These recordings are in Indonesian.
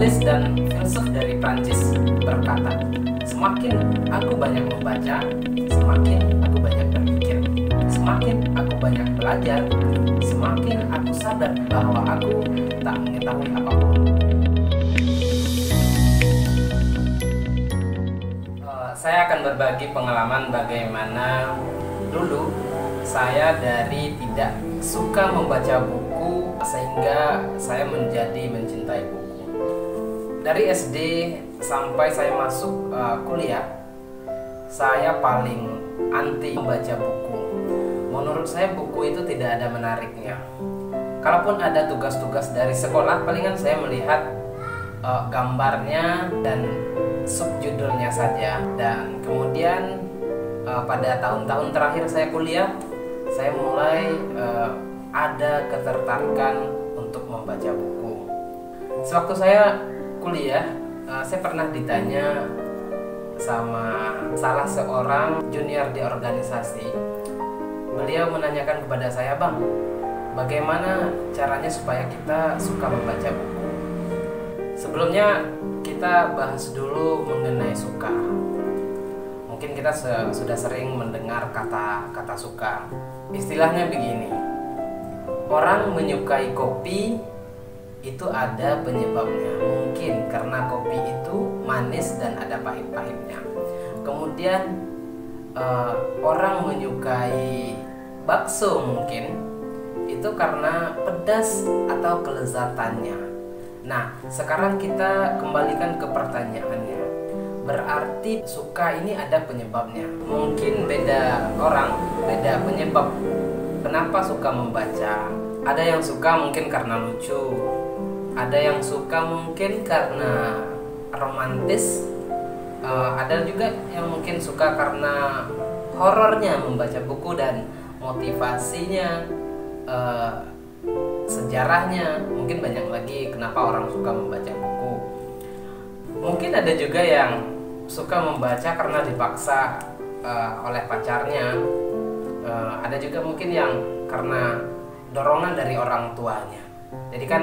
Penulis dan filsuf dari Prancis berkata, semakin aku banyak membaca, semakin aku banyak berpikir. Semakin aku banyak belajar, semakin aku sadar bahwa aku tak mengetahui apapun. Saya akan berbagi pengalaman bagaimana dulu saya dari tidak suka membaca buku sehingga saya menjadi mencintai buku. Dari SD sampai saya masuk kuliah, saya paling anti membaca buku. Menurut saya buku itu tidak ada menariknya. Kalaupun ada tugas-tugas dari sekolah, palingan saya melihat gambarnya dan subjudulnya saja. Dan kemudian pada tahun-tahun terakhir saya kuliah, saya mulai ada ketertarikan untuk membaca buku. Sewaktu saya kuliah, saya pernah ditanya sama salah seorang junior di organisasi. Beliau menanyakan kepada saya, "Bang, bagaimana caranya supaya kita suka membaca buku?" Sebelumnya kita bahas dulu mengenai suka. Mungkin kita sudah sering mendengar kata suka. Istilahnya begini, orang menyukai kopi itu ada penyebabnya. Mungkin karena kopi itu manis dan ada pahit-pahitnya. Kemudian orang menyukai bakso mungkin itu karena pedas atau kelezatannya. Nah, sekarang kita kembalikan ke pertanyaannya. Berarti suka ini ada penyebabnya. Mungkin beda orang, beda penyebab kenapa suka membaca. Ada yang suka mungkin karena lucu, ada yang suka mungkin karena romantis, ada juga yang mungkin suka karena horornya membaca buku dan motivasinya, sejarahnya. Mungkin banyak lagi kenapa orang suka membaca buku. Mungkin ada juga yang suka membaca karena dipaksa oleh pacarnya. Ada juga mungkin yang karena dorongan dari orang tuanya. Jadi kan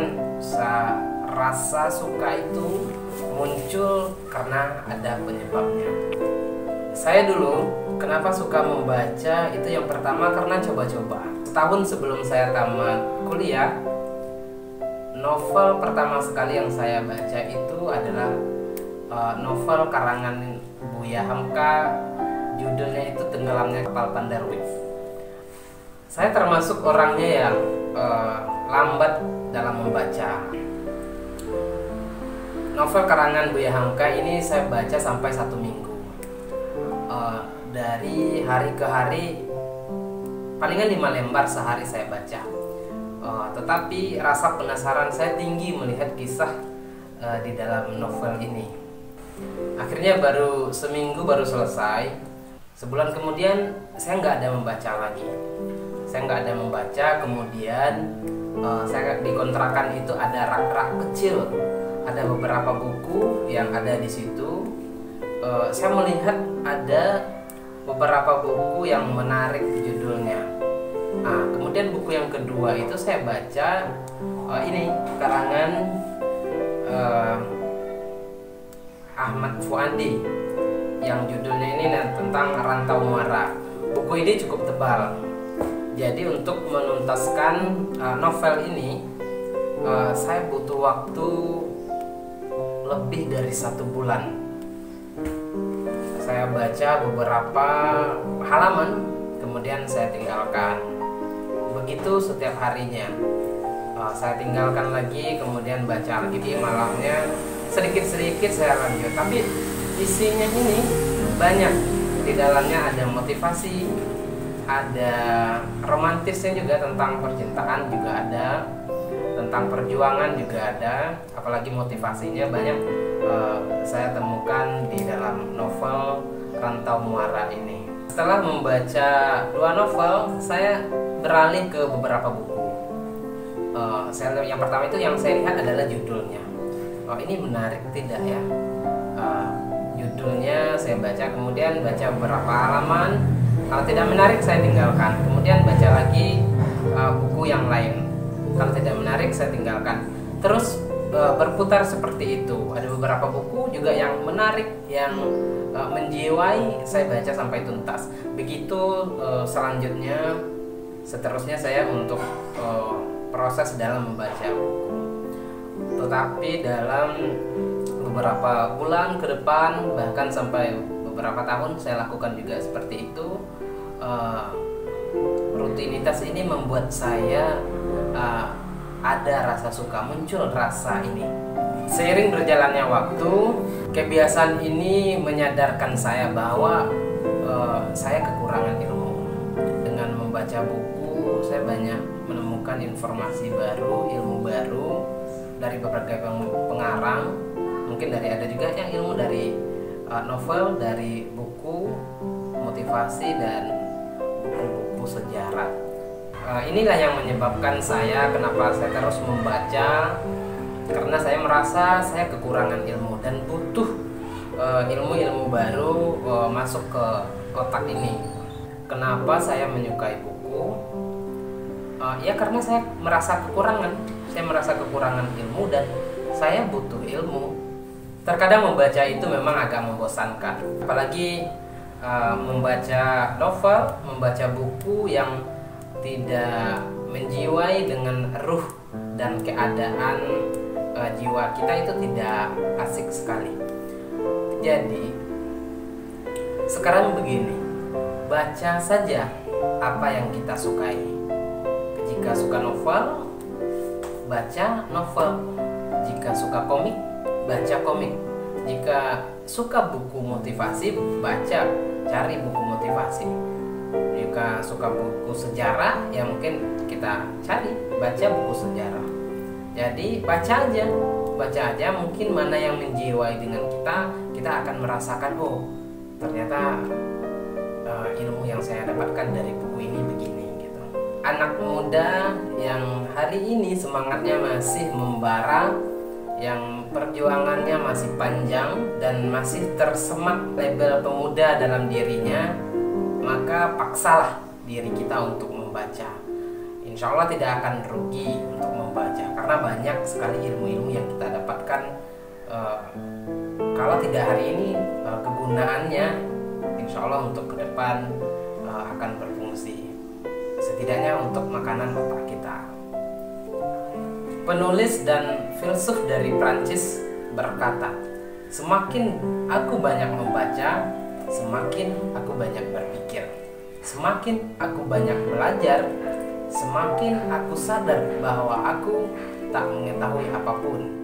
rasa suka itu muncul karena ada penyebabnya. Saya dulu kenapa suka membaca itu yang pertama karena coba-coba. Setahun sebelum saya tamat kuliah, novel pertama sekali yang saya baca itu adalah novel karangan Buya Hamka. Judulnya itu Tenggelamnya Kapal Pandarwin. Saya termasuk orangnya yang lambat dalam membaca. Novel karangan Buya Hamka ini saya baca sampai 1 minggu. Dari hari ke hari palingan 5 lembar sehari saya baca. Tetapi rasa penasaran saya tinggi melihat kisah di dalam novel ini. Akhirnya baru seminggu baru selesai. Sebulan kemudian saya nggak ada membaca lagi. Saya nggak ada membaca. Kemudian saya di kontrakan itu ada rak-rak kecil, ada beberapa buku yang ada di situ. Saya melihat ada beberapa buku yang menarik judulnya. Kemudian buku yang kedua itu saya baca ini karangan Ahmad Fuadi yang judulnya ini tentang Rantau Muara. Buku ini cukup tebal. Jadi untuk menuntaskan novel ini saya butuh waktu lebih dari 1 bulan. Saya baca beberapa halaman, kemudian saya tinggalkan. Begitu setiap harinya. Saya tinggalkan lagi, kemudian baca lagi di malamnya. Sedikit-sedikit saya lanjut. Tapi isinya ini banyak. Di dalamnya ada motivasi, ada romantisnya juga, tentang percintaan juga ada, tentang perjuangan juga ada, apalagi motivasinya banyak saya temukan di dalam novel Rantau Muara ini. Setelah membaca 2 novel, saya beralih ke beberapa buku. Yang pertama itu yang saya lihat adalah judulnya. Ini menarik tidak ya? Judulnya saya baca, kemudian baca beberapa halaman. Kalau tidak menarik saya tinggalkan. Kemudian baca lagi buku yang lain. Kalau tidak menarik saya tinggalkan. Terus berputar seperti itu. Ada beberapa buku juga yang menarik, yang menjiwai, saya baca sampai tuntas. Begitu seterusnya saya untuk proses dalam membaca buku. Tetapi dalam beberapa bulan ke depan, bahkan sampai beberapa tahun, saya lakukan juga seperti itu. Rutinitas ini membuat saya ada rasa suka, muncul rasa ini. Seiring berjalannya waktu, kebiasaan ini menyadarkan saya bahwa saya kekurangan ilmu. Dengan membaca buku, saya banyak menemukan informasi baru, ilmu baru dari berbagai pengarang. Mungkin ada juga yang ilmu dari novel, dari buku motivasi dan buku-buku sejarah. Inilah yang menyebabkan kenapa saya terus membaca, karena saya merasa saya kekurangan ilmu dan butuh ilmu-ilmu baru masuk ke otak ini. Kenapa saya menyukai buku? Ya karena saya merasa kekurangan ilmu dan saya butuh ilmu. Terkadang membaca itu memang agak membosankan, apalagi membaca novel, membaca buku yang tidak menjiwai dengan ruh dan keadaan jiwa kita, itu tidak asik sekali. Jadi sekarang begini, baca saja apa yang kita sukai. Jika suka novel, baca novel. Jika suka komik, baca komik. Jika suka buku motivasi, cari buku motivasi. Jika suka buku sejarah, ya mungkin kita baca buku sejarah. Jadi baca aja, mungkin mana yang menjiwai dengan kita akan merasakan, oh ternyata ilmu yang saya dapatkan dari buku ini begini gitu. Anak muda yang hari ini semangatnya masih membara, yang perjuangannya masih panjang dan masih tersemat label pemuda dalam dirinya, maka paksalah diri kita untuk membaca. Insya Allah tidak akan rugi untuk membaca, karena banyak sekali ilmu-ilmu yang kita dapatkan. Kalau tidak hari ini, kegunaannya insya Allah untuk ke depan akan berfungsi, setidaknya untuk makanan otak kita. Penulis dan filsuf dari Prancis berkata, semakin aku banyak membaca, semakin aku banyak berpikir. Semakin aku banyak belajar, semakin aku sadar bahwa aku tak mengetahui apapun.